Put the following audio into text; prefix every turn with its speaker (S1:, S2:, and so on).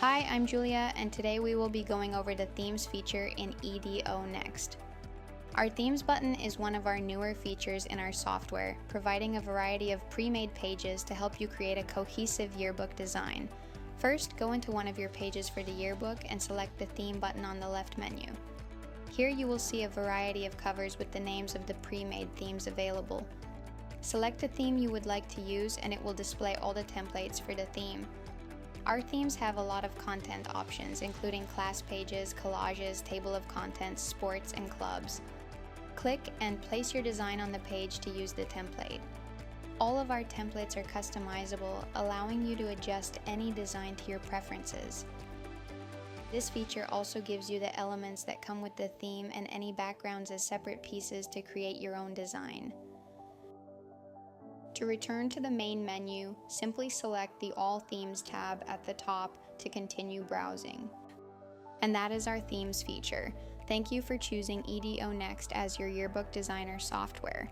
S1: Hi, I'm Julia, and today we will be going over the Themes feature in EDONext. Our Themes button is one of our newer features in our software, providing a variety of pre-made pages to help you create a cohesive yearbook design. First, go into one of your pages for the yearbook and select the Theme button on the left menu. Here you will see a variety of covers with the names of the pre-made themes available. Select a theme you would like to use and it will display all the templates for the theme. Our themes have a lot of content options, including class pages, collages, table of contents, sports, and clubs. Click and place your design on the page to use the template. All of our templates are customizable, allowing you to adjust any design to your preferences. This feature also gives you the elements that come with the theme and any backgrounds as separate pieces to create your own design. To return to the main menu, simply select the All Themes tab at the top to continue browsing. And that is our Themes feature. Thank you for choosing EDOnext as your yearbook designer software.